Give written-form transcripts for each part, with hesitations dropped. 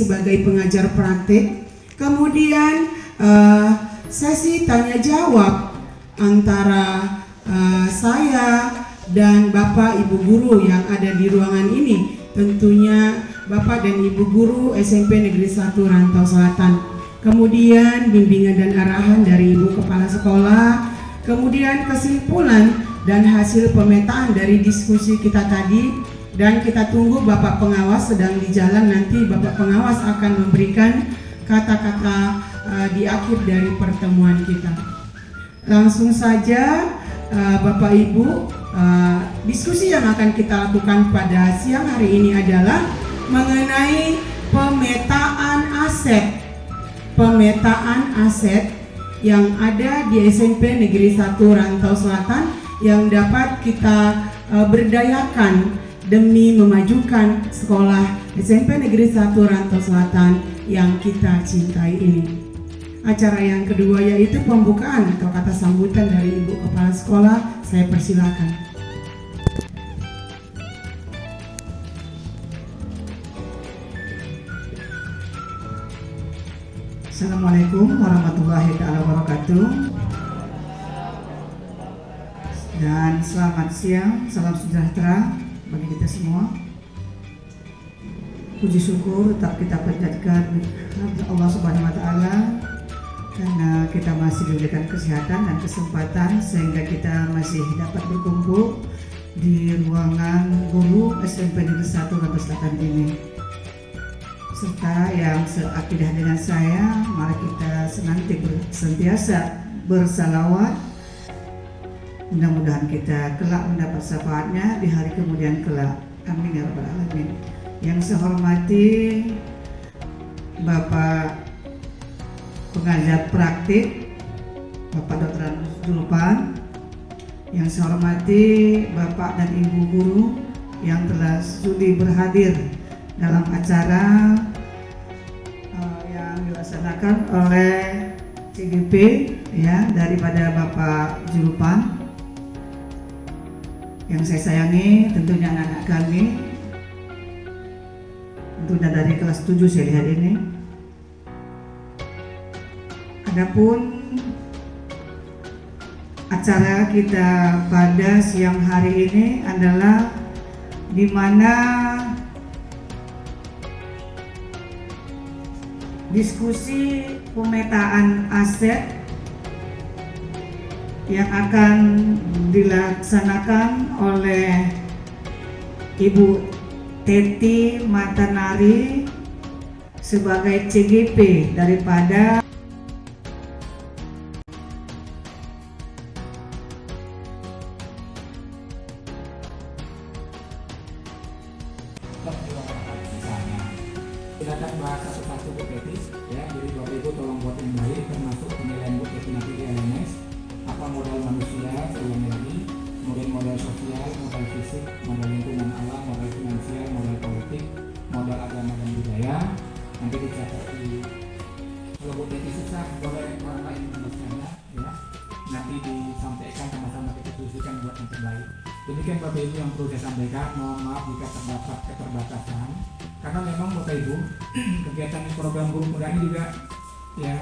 sebagai pengajar praktik. Kemudian sesi tanya jawab antara saya dan Bapak Ibu guru yang ada di ruangan ini. Tentunya Bapak dan Ibu guru SMP Negeri 1 Rantau Selatan. Kemudian bimbingan dan arahan dari Ibu Kepala Sekolah. Kemudian kesimpulan dan hasil pemetaan dari diskusi kita tadi. Dan kita tunggu Bapak Pengawas sedang di jalan, nanti Bapak Pengawas akan memberikan kata-kata di akhir dari pertemuan kita. Langsung saja Bapak Ibu, diskusi yang akan kita lakukan pada siang hari ini adalah mengenai pemetaan aset yang ada di SMP Negeri 1 Rantau Selatan yang dapat kita berdayakan demi memajukan sekolah SMP Negeri 1 Rantau Selatan yang kita cintai ini. Acara yang kedua yaitu pembukaan atau kata sambutan dari Ibu Kepala Sekolah. Saya persilakan. Assalamualaikum warahmatullahi wabarakatuh. Dan selamat siang, salam sejahtera bagi kita semua. Puji syukur tetap kita panjatkan Allah Subhanahu wa taala karena kita masih diberikan kesehatan dan kesempatan sehingga kita masih dapat berkumpul di ruangan guru SMP Negeri 1 Rantau Selatan ini. Serta yang seakidah dengan saya, mari kita senantiasa bersalawat. Mudah-mudahan kita kelak mendapat syafaatnya di hari kemudian kelak. Amin ya rabbal alamin. Yang saya hormati Bapak pengajar praktik, Bapak Dr. Julpan. Yang saya hormati Bapak dan Ibu guru yang telah sudi berhadir dalam acara yang dilaksanakan oleh CGP ya daripada Bapak Julpan. Yang saya sayangi tentunya anak-anak kami, tentunya dari kelas 7 saya lihat ini. Adapun acara kita pada siang hari ini adalah di mana diskusi pemetaan aset yang akan dilaksanakan oleh Ibu Teti Matanari sebagai CGP daripada silakan bahas satu-satu Bu Teti ya. Jadi Bapak Ibu tolong buat yang baik, termasuk penilaian Bu Teti nanti di LMS apa modal manusia, seulangi lagi, kemudian modal sosial, modal fisik, modal lingkungan alam, modal finansial, modal politik, modal agama dan budaya. Nanti dicatat di, kalau Bu Teti susah boleh orang lain menuliskannya ya, nanti disampaikan sama-sama kita diskusikan buat yang terbaik. Demikian Bapak Ibu yang perlu saya sampaikan. Mohon maaf jika terdapat keterbatasan karena memang Bapak Ibu kegiatan program guru muda ini juga ya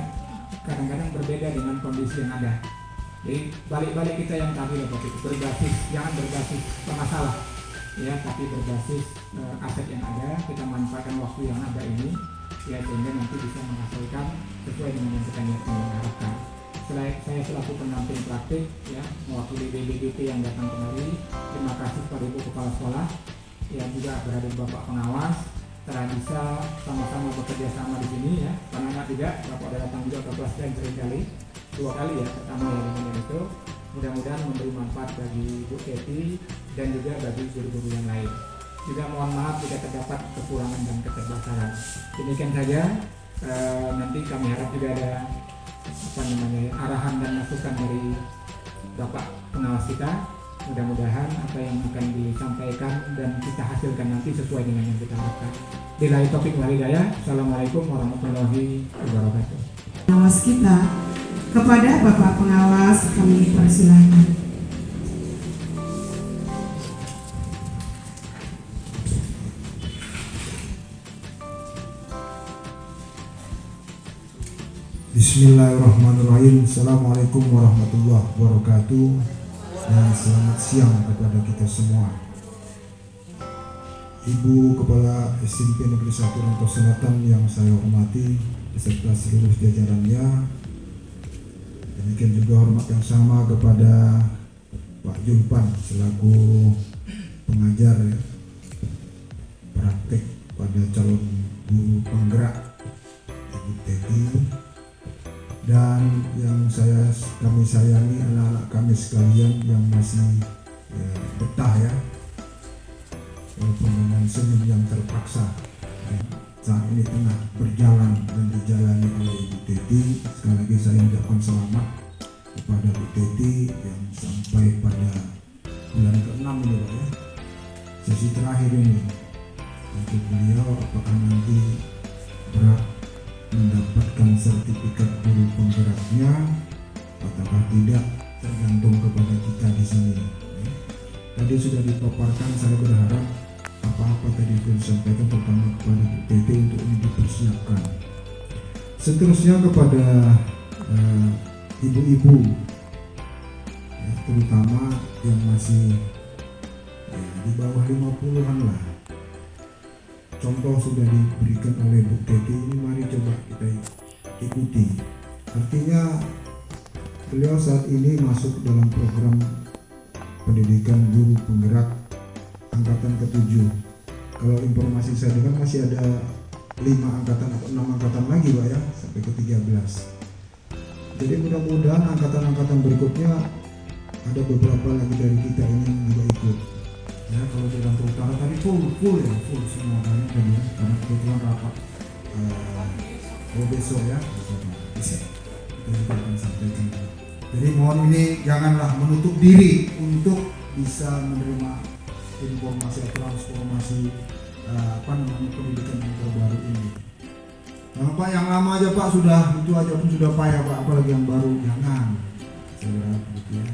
kadang-kadang berbeda dengan kondisi yang ada. Jadi balik-balik kita yang tadi Bapak Ibu berbasis, jangan berbasis pemasalah ya, tapi berbasis aset yang ada. Kita manfaatkan waktu yang ada ini ya sehingga nanti bisa menghasilkan sesuai dengan yang kita harapkan. Saya selaku pendamping praktik ya mewakili BBGT yang datang kemari. Terima kasih kepada Ibu Kepala Sekolah yang juga berada Bapak Pengawas, telah bisa sama-sama bekerja sama di sini ya. Anak-anak juga Bapak datang juga ke kelas dan seringkali 2 kali ya pertama ya dengan itu. Mudah-mudahan memberi manfaat bagi Bu Teti dan juga bagi guru-guru yang lain. Juga mohon maaf jika terdapat kekurangan dan keterbatasan. Demikian saja. Nanti kami harap juga ada arahan dan masukan dari Bapak Pengawas kita. Mudah-mudahan apa yang akan disampaikan dan kita hasilkan nanti sesuai dengan yang kita harapkan. Billahi taufiq wal hidayah. Assalamualaikum warahmatullahi wabarakatuh. Pengawas kita, kepada Bapak Pengawas kami persilakan. Bismillahirrahmanirrahim. Assalamualaikum warahmatullahi wabarakatuh. Dan selamat siang kepada kita semua. Ibu Kepala SMP Negeri 1 Rantau Selatan yang saya hormati beserta seluruh jajarannya. Demikian juga hormat yang sama kepada Pak Julpan selaku pengajar ya, praktek pada calon guru penggerak Ibu Teti, dan yang kami sayangi anak-anak kami sekalian yang masih betah ya, walaupun dengan senyum yang terpaksa saat ini tengah berjalan dan dijalani oleh Ibu Teti. Sekali lagi saya ucapkan selamat kepada Bu Teti yang sampai pada bulan ke-6 ini Pak ya, sesi terakhir ini untuk beliau, apakah nanti berat mendapatkan sertifikat guru penggeraknya ataukah tidak, tergantung kepada kita di sini. Tadi sudah dipaparkan, saya berharap apa-apa tadi itu disampaikan terutama kepada Bu Teti untuk ini dipersiapkan. Seterusnya kepada ibu-ibu ya, terutama yang masih di bawah 50-an lah. Contoh sudah diberikan oleh Bu Teti, ini mari coba kita ikuti. Artinya beliau saat ini masuk dalam program pendidikan guru penggerak angkatan ke-7. Kalau informasi saya dengar masih ada 5 angkatan atau 6 angkatan lagi Pak ya, sampai ke-13. Jadi mudah-mudahan angkatan-angkatan berikutnya ada beberapa lagi dari kita ini yang juga ikut. Ya, kalau di Rantau Utara tadi full semua tadi ya, karena kebetulan rapat besok ya, bisa kita juga akan sampaikan. Jadi mohon ini janganlah menutup diri untuk bisa menerima informasi atau transformasi pendidikan yang terbaru ini. Nah, Pak yang lama aja Pak sudah itu aja pun sudah payah Pak, apalagi yang baru jangan. Saya berharap gitu ya.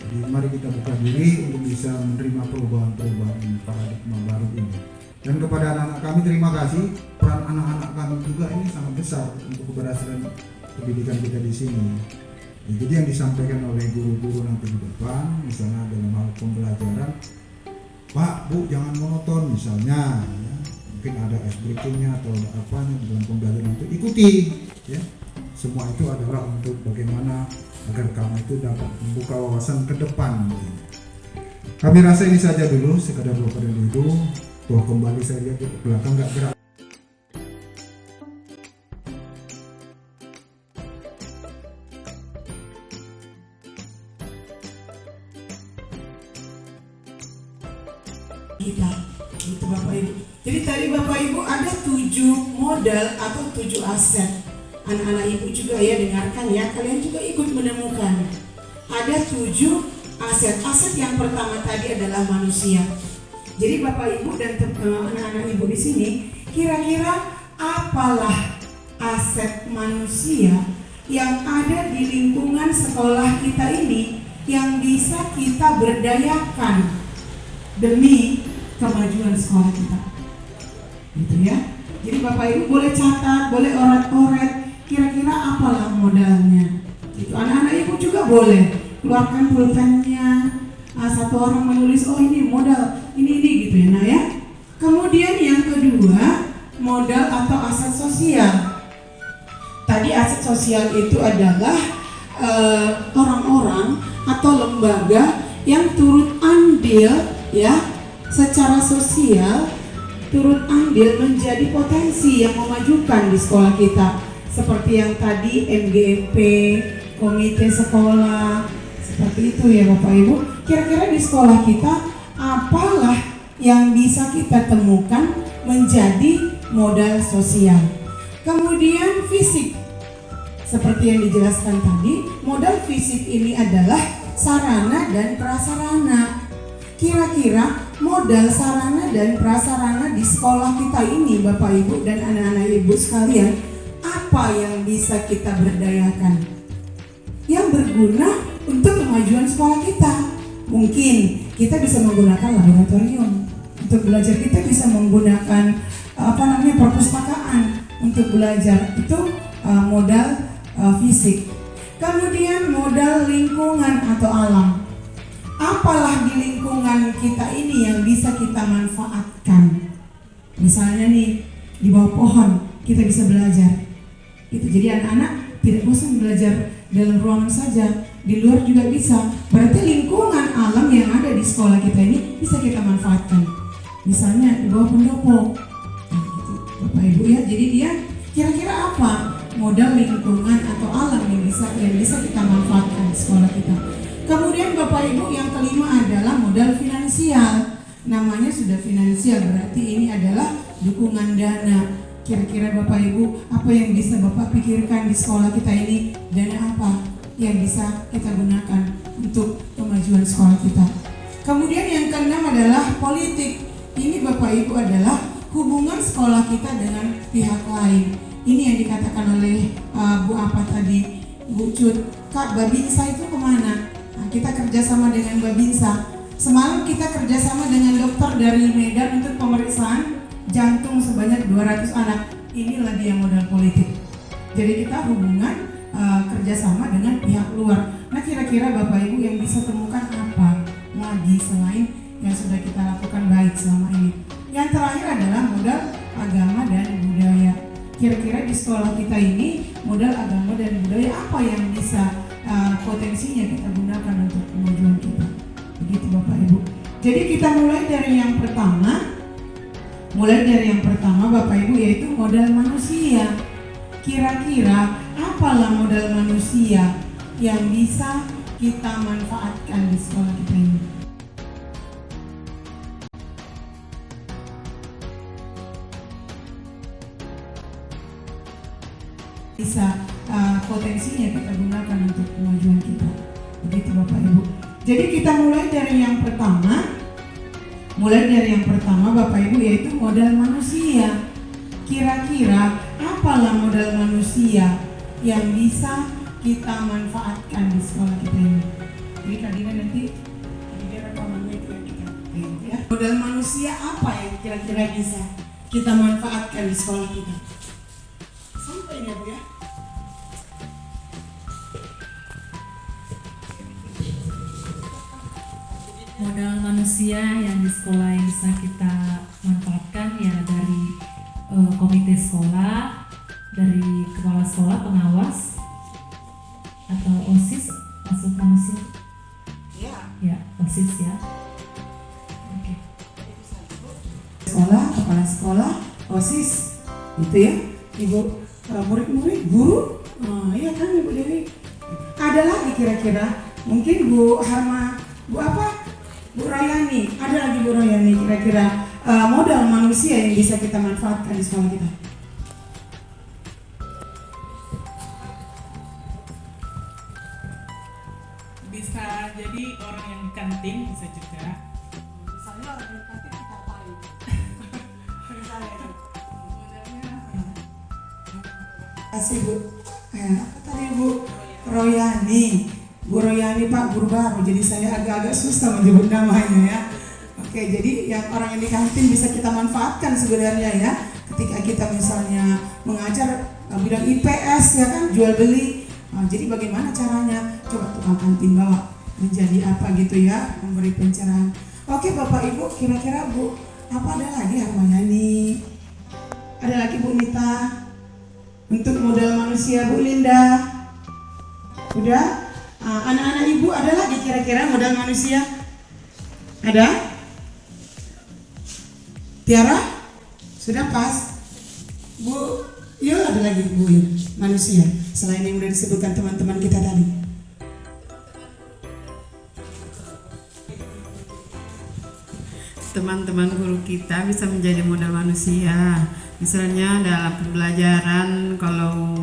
Jadi mari kita buka diri untuk bisa menerima perubahan-perubahan paradigma baru ini. Dan kepada anak-anak kami terima kasih, peran anak-anak kami juga ini sangat besar untuk keberhasilan pendidikan kita di sini. Ya, jadi yang disampaikan oleh guru-guru nanti di depan, misalnya dalam hal pembelajaran, Pak, Bu jangan monoton misalnya, ya. Mungkin ada ice breakingnya atau ada apanya di dalam pembelajaran itu ikuti, ya. Semua itu adalah untuk bagaimana agar kamu itu dapat membuka wawasan ke depan. Kami rasa ini saja dulu, sekadar Bapak dan Ibu. Tuh kembali saya lihat ke belakang nggak gerak. Kita, itu Bapak Ibu. Jadi tadi Bapak Ibu ada 7 modal atau 7 aset. Anak-anak ibu juga ya dengarkan ya, kalian juga ikut menemukan. Ada 7 aset. Aset yang pertama tadi adalah manusia. Jadi Bapak Ibu dan anak-anak ibu di sini, kira-kira apalah aset manusia yang ada di lingkungan sekolah kita ini yang bisa kita berdayakan demi kemajuan sekolah kita, gitu ya. Jadi Bapak Ibu boleh catat, boleh oret-oret, kira-kira apalah modalnya. Gitu. Anak-anak ibu juga boleh keluarkan pulpennya. Satu orang menulis, oh ini modal, ini gitu ya, nah ya. Kemudian yang kedua, modal atau aset sosial. Tadi aset sosial itu adalah orang-orang atau lembaga yang turut andil ya secara sosial, turut andil menjadi potensi yang memajukan di sekolah kita, seperti yang tadi MGMP, komite sekolah, seperti itu ya Bapak Ibu. Kira-kira di sekolah kita apalah yang bisa kita temukan menjadi modal sosial. Kemudian fisik, seperti yang dijelaskan tadi, modal fisik ini adalah sarana dan prasarana. Kira-kira modal sarana dan prasarana di sekolah kita ini Bapak Ibu dan anak-anak ibu sekalian, apa yang bisa kita berdayakan yang berguna untuk kemajuan sekolah kita? Mungkin kita bisa menggunakan laboratorium untuk belajar, kita bisa menggunakan perpustakaan untuk belajar. Itu modal fisik. Kemudian modal lingkungan atau alam. Apalah di lingkungan kita ini yang bisa kita manfaatkan. Misalnya nih, di bawah pohon kita bisa belajar. Itu jadi anak-anak tidak bosan belajar dalam ruangan saja, di luar juga bisa. Berarti lingkungan alam yang ada di sekolah kita ini bisa kita manfaatkan. Misalnya di bawah pendopo. Nah, gitu, Bapak Ibu ya. Jadi dia kira-kira apa modal lingkungan atau alam yang bisa kita manfaatkan di sekolah kita. Kemudian Bapak Ibu yang kelima adalah modal finansial. Namanya sudah finansial, berarti ini adalah dukungan dana. Kira-kira Bapak Ibu apa yang bisa Bapak pikirkan di sekolah kita ini? Dana apa yang bisa kita gunakan untuk kemajuan sekolah kita? Kemudian yang keenam adalah politik. Ini Bapak Ibu adalah hubungan sekolah kita dengan pihak lain. Ini yang dikatakan oleh Bu apa tadi, Bu Cut, Kak Babinsa itu kemana? Nah, kita kerjasama dengan Babinsa. Semalam kita kerjasama dengan dokter dari Medan untuk pemeriksaan jantung sebanyak 200 anak. Inilah dia modal politik. Jadi kita hubungan kerjasama dengan pihak luar. Nah kira-kira Bapak Ibu yang bisa temukan apa lagi selain yang sudah kita lakukan baik selama ini? Yang terakhir adalah modal agama dan budaya. Kira-kira di sekolah kita ini modal agama dan budaya apa yang bisa potensinya kita gunakan untuk kemajuan kita? Begitu Bapak Ibu. Jadi kita mulai dari yang pertama. Bapak Ibu, yaitu modal manusia. Kira-kira apalah modal manusia yang bisa kita manfaatkan di sekolah kita ini? Bisa potensinya kita gunakan untuk kemajuan kita. Begitu Bapak Ibu. Jadi kita mulai dari yang pertama. Bapak Ibu, yaitu modal manusia. Kira-kira apalah modal manusia yang bisa kita manfaatkan di sekolah kita ini? Jadi Kadina nanti dia rekamannya itu yang kita ya. Modal manusia apa yang kira-kira bisa kita manfaatkan di sekolah kita? Sampai ya Bu ya. Modal manusia yang di sekolah yang bisa kita manfaatkan ya dari komite sekolah, dari kepala sekolah, pengawas, atau OSIS masuk manusia. Ya, OSIS ya. Oke. Sekolah, kepala sekolah, OSIS, gitu ya. Ibu murid-murid, guru, iya kan Ibu Dewi. Ada lagi kira-kira, mungkin Bu Harma, Bu apa? Bu Royani, ada lagi Bu Royani kira-kira modal manusia yang bisa kita manfaatkan di sekolah kita. Bisa jadi orang yang di kantin, bisa juga. Misalnya orang yang kantin kita paling. Misalnya itu. Kasih Bu. Apa tadi Bu Royani? Bu Royani Pak guru baru, jadi saya agak-agak susah menyebut namanya ya. Oke, jadi yang orang yang di kantin bisa kita manfaatkan sebenarnya ya. Ketika kita misalnya mengajar bidang IPS ya kan, jual beli. Jadi bagaimana caranya? Coba tukang kantin bawa menjadi apa gitu ya, memberi pencerahan. Oke Bapak Ibu, kira-kira Bu, apa ada lagi Harmayani? Ada lagi Bu Nita? Untuk modal manusia Bu Linda? Udah? Anak-anak Ibu ada lagi kira-kira modal manusia? Ada? Tiara? Sudah pas? Bu Yul ada lagi Bu Yul, manusia selain yang udah disebutkan teman-teman kita tadi. Teman-teman guru kita bisa menjadi modal manusia. Misalnya dalam pembelajaran, kalau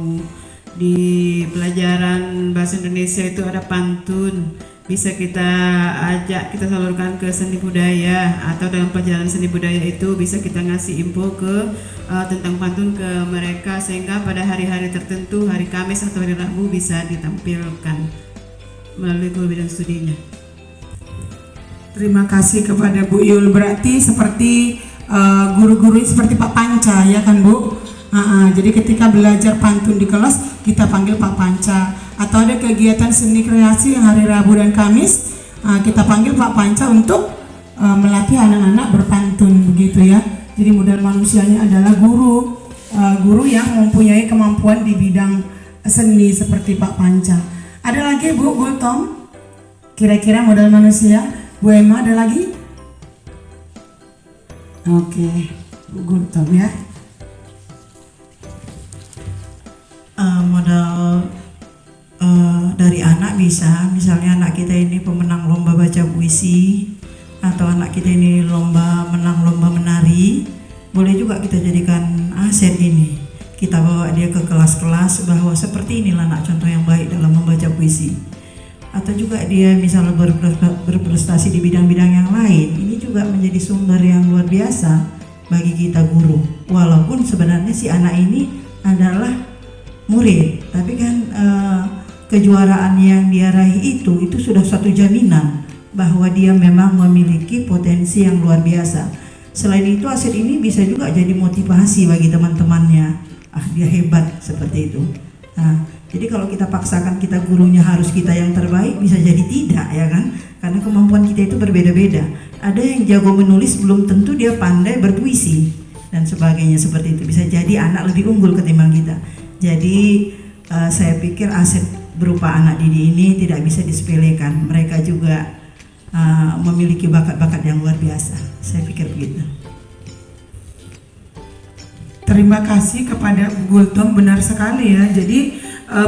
di pelajaran bahasa Indonesia itu ada pantun, bisa kita ajak, kita salurkan ke seni budaya, atau dalam pelajaran seni budaya itu bisa kita ngasih info ke tentang pantun ke mereka, sehingga pada hari-hari tertentu, hari Kamis atau hari Rabu bisa ditampilkan melalui guru bidang studinya. Terima kasih kepada Bu Yul. Berarti seperti guru-guru seperti Pak Panca ya kan Bu, Jadi ketika belajar pantun di kelas kita panggil Pak Panca, atau ada kegiatan seni kreasi yang hari Rabu dan Kamis kita panggil Pak Panca untuk melatih anak-anak berpantun begitu ya. Jadi modal manusianya adalah guru yang mempunyai kemampuan di bidang seni seperti Pak Panca. Ada lagi Bu Gultom? Kira-kira modal manusia? Bu Emma ada lagi? Oke, Bu Gultom ya. Modal dari anak bisa, misalnya anak kita ini pemenang lomba baca puisi, atau anak kita ini menang lomba menari, boleh juga kita jadikan aset ini. Kita bawa dia ke kelas-kelas bahwa seperti inilah anak contoh yang baik dalam membaca puisi. Atau juga dia misalnya berprestasi di bidang-bidang yang lain, ini juga menjadi sumber yang luar biasa bagi kita guru. Walaupun sebenarnya si anak ini adalah murid, tapi kan kejuaraan yang dia raih itu sudah satu jaminan bahwa dia memang memiliki potensi yang luar biasa. Selain itu aset ini bisa juga jadi motivasi bagi teman-temannya. Dia hebat seperti itu. Nah, jadi kalau kita paksakan kita gurunya harus kita yang terbaik, bisa jadi tidak ya kan? Karena kemampuan kita itu berbeda-beda. Ada yang jago menulis belum tentu dia pandai berpuisi dan sebagainya seperti itu. Bisa jadi anak lebih unggul ketimbang kita. Jadi saya pikir aset berupa anak didik ini tidak bisa disepelekan. Mereka juga memiliki bakat-bakat yang luar biasa. Saya pikir begitu. Terima kasih kepada Bu Gultom, benar sekali ya. Jadi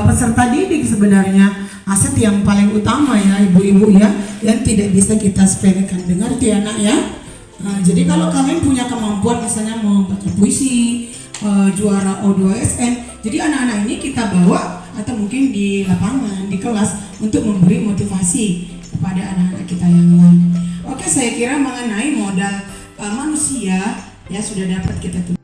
peserta didik sebenarnya aset yang paling utama ya ibu-ibu ya, yang tidak bisa kita sepelekan. Dengar itu ya nak ya. Jadi kalau kalian punya kemampuan misalnya membaca puisi, juara O2SN, jadi anak-anak ini kita bawa atau mungkin di lapangan, di kelas untuk memberi motivasi kepada anak-anak kita yang lain. Oke, saya kira mengenai modal manusia ya sudah dapat kita tuh.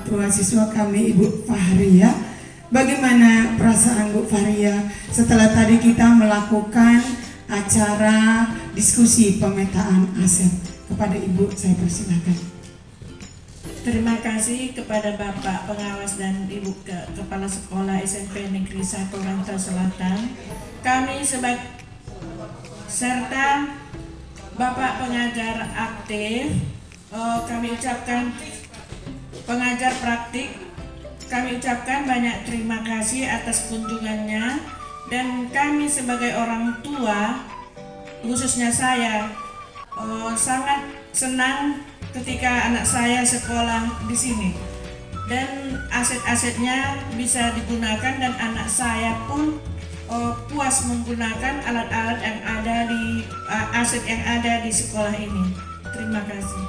Tua siswa kami Ibu Fahria, bagaimana perasaan Bu Fahria setelah tadi kita melakukan acara diskusi pemetaan aset? Kepada Ibu saya persilakan. Terima kasih kepada Bapak Pengawas dan Ibu Kepala Sekolah SMP Negeri 1 Rantau Selatan. Kami serta Bapak pengajar aktif, kami ucapkan pengajar praktik, kami ucapkan banyak terima kasih atas kunjungannya, dan kami sebagai orang tua, khususnya saya, sangat senang ketika anak saya sekolah di sini, dan aset-asetnya bisa digunakan dan anak saya pun puas menggunakan alat-alat yang ada di aset yang ada di sekolah ini. Terima kasih.